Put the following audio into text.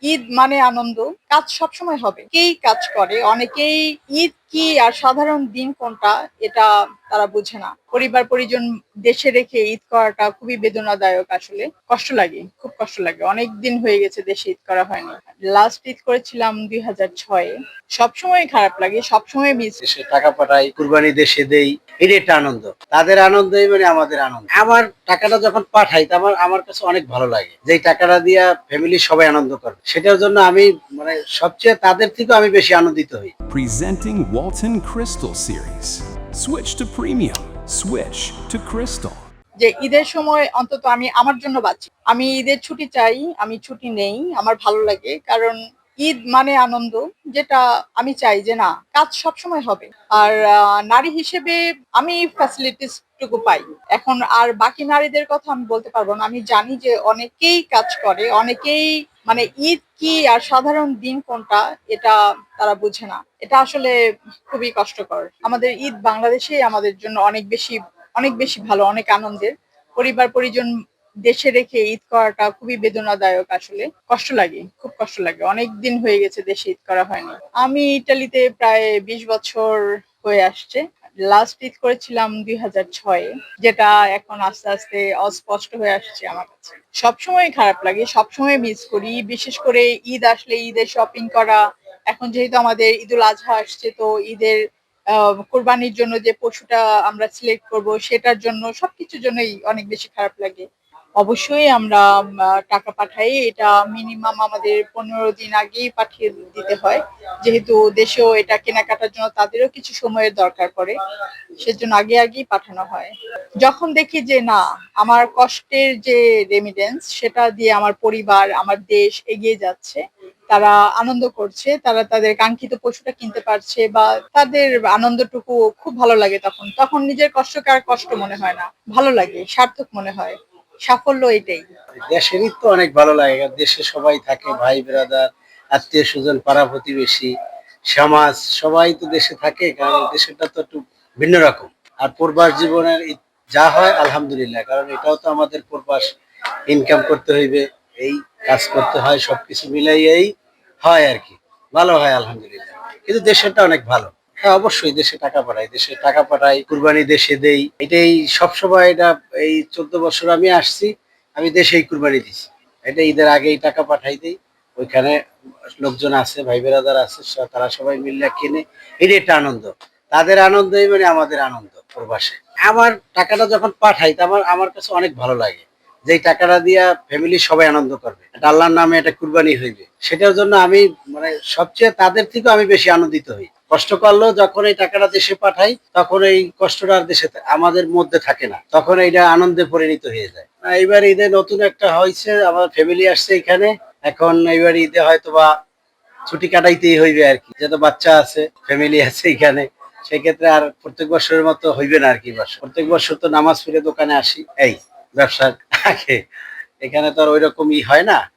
ঈদ মানে আনন্দ। কাজ সবসময় হবে। কেই কাজ করে। অনেকেই ঈদ কি আর সাধারণ দিন কোনটা এটা তারা বুঝে না। পরিবার-পরিজন দেশে রেখে ঈদ করাটা খুবই বেদনাদায়ক আসলে। কষ্ট লাগে, খুব কষ্ট লাগে। অনেকদিন হয়ে গেছে দেশে ঈদ করা হয়নি। লাস্ট ঈদ করেছিলাম ২০০৬ এ। সবসময়ই খারাপ লাগে, সবসময় মিস দেশে টাকা পাঠাই, কুরবানি দেশে দেই, এটা একটা আনন্দ। তাদের আনন্দই মানে আমাদের আনন্দ। আমার টাকাটা যখন পাঠাই তা আমার কাছে অনেক ভালো লাগে। যেই টাকাটা দিয়া ফ্যামিলির সবাই আনন্দ করবে। সেটার জন্য আমি মানে সবচেয়ে তাদের থেকেও আমি বেশি আনন্দিত হই। Presenting Walton Crystal Series. Switch to premium. Switch to Crystal. যে ঈদের সময় অন্তত আমি আমার জন্য বাঁচি। আমি ঈদের ছুটি চাই, আমি ছুটি নেই। আমার ভালো লাগে। কারণ ঈদ মানে আনন্দ, যেটা আমি চাই যে না, কাজ সবসময় হবে। আর নারী হিসেবে আমি ফ্যাসিলিটিস টুকু পাই। এখন আর বাকি নারীদের কথা আমি বলতে পারব না। আমি জানি যে অনেকেই কাজ করে, অনেকেই মানে ঈদ কি আর সাধারণ দিন কোনটা এটা তারা বুঝে না। এটা আসলে খুবই কষ্টকর। আমাদের ঈদ বাংলাদেশেই আমাদের জন্য অনেক বেশি ভালো, অনেক আনন্দের। পরিবার-পরিজন দেশে রেখে ঈদ করাটা খুবই বেদনাদায়ক আসলে। কষ্ট লাগে, খুব কষ্ট লাগে। অনেকদিন হয়ে গেছে দেশে ঈদ করা হয়নি। আমি ইতালিতে প্রায় ২০ বছর হয়ে আসছে। লাস্ট ঈদ করেছিলাম ২০০৬ এ, যেটা এখন আস্তে, আস্তে অস্পষ্ট হয়ে আসছে আমার কাছে। সবসময় খারাপ লাগে, সবসময় মিস করি। বিশেষ করে ঈদ আসলে ঈদের শপিং করা। এখন যেহেতু আমাদের ঈদুল আজহা আসছে, তো ঈদের কোরবানির জন্য যে পশুটা আমরা সিলেক্ট করব সেটার জন্য সবকিছুর জন্যই অনেক বেশি খারাপ লাগে। অবশ্যই আমরা টাকা পাঠাই। এটা মিনিমাম আমাদের ১৫ দিন আগেই পাঠিয়ে দিতে হয়। যেহেতু দেশেও এটা কেনাকাটার জন্য তাদেরও কিছু সময়ের দরকার পড়ে। সেজন্য আগেই পাঠানো হয়। যখন দেখি যে না, আমার কষ্টের যে রেমিটেন্স সেটা দিয়ে আমার পরিবার, আমার দেশ এগিয়ে যাচ্ছে। তারা আনন্দ করছে, তারা তাদের কাঙ্ক্ষিত পশুটা কিনতে পারছে বা তাদের আনন্দটুকু খুব ভালো লাগে তখন। তখন নিজের কষ্টকে আর কষ্ট মনে হয় না। ভালো লাগে, সার্থক মনে হয়। সাফল্য এটাই। দেশেরই তো অনেক ভালো লাগে। কারণ দেশে সবাই থাকে, ভাই ব্রাদার, আত্মীয়-স্বজন, পাড়া প্রতিবেশী, সমাজ সবাই তো দেশে থাকে। কারণ দেশেরটা তো একটু ভিন্ন রকম। আর প্রবাস জীবনের যা হয় আলহামদুলিল্লাহ। কারণ এটাও তো আমাদের প্রবাস, ইনকাম করতে হইবে, এই কাজ করতে হয়, সবকিছু মিলাইয়াই হয় আরকি। ভালো হয় আলহামদুলিল্লাহ। কিন্তু দেশেরটা অনেক ভালো। হ্যাঁ, অবশ্যই দেশে টাকা পাঠাই। দেশে টাকা পাঠাই, কুরবানি দেশে দেই। এটাই সবসময় এটা এই ১৪ বছর আমি আসছি, আমি দেশেই কুরবানি দিছি। এটা ঈদের আগেই টাকা পাঠাই দেই। ওইখানে লোকজন আছে, ভাই বেরাদার আছে, তারা সবাই মিলে কিনে। এটাই একটা আনন্দ। তাদের আনন্দই মানে আমাদের আনন্দ প্রবাসে। আমার টাকাটা যখন পাঠাই তা আমার কাছে অনেক ভালো লাগে। যেই টাকাটা দিয়া ফ্যামিলির সবাই আনন্দ করবে। এটা আল্লাহর নামে একটা কুরবানি হইবে। সেটার জন্য আমি মানে সবচেয়ে তাদের থেকেও আমি বেশি আনন্দিত হই। কষ্ট করলেও যখন এই টাকাটা দেশে পাঠাই, তখন এই কষ্টটা আর দেশে আমাদের মধ্যে থাকে না। তখন এইটা আনন্দে পরিণত হয়ে যায়। এইবার ঈদে নতুন একটা হইছে, আমার ফ্যামিলি আসছে এখানে। এখন এইবার ঈদে হয়তোবা ছুটি কাটাইতেই হইবে আরকি। যেহেতু বাচ্চা আছে, ফ্যামিলি আছে এখানে। সেক্ষেত্রে আর প্রত্যেক বছরের মতো হইবে না আরকি এবার। প্রত্যেক বছর তো নামাজ পড়ে দোকানে আসি। এই ব্যবসার আগে। এখানে তো আর ঐরকম হয় না।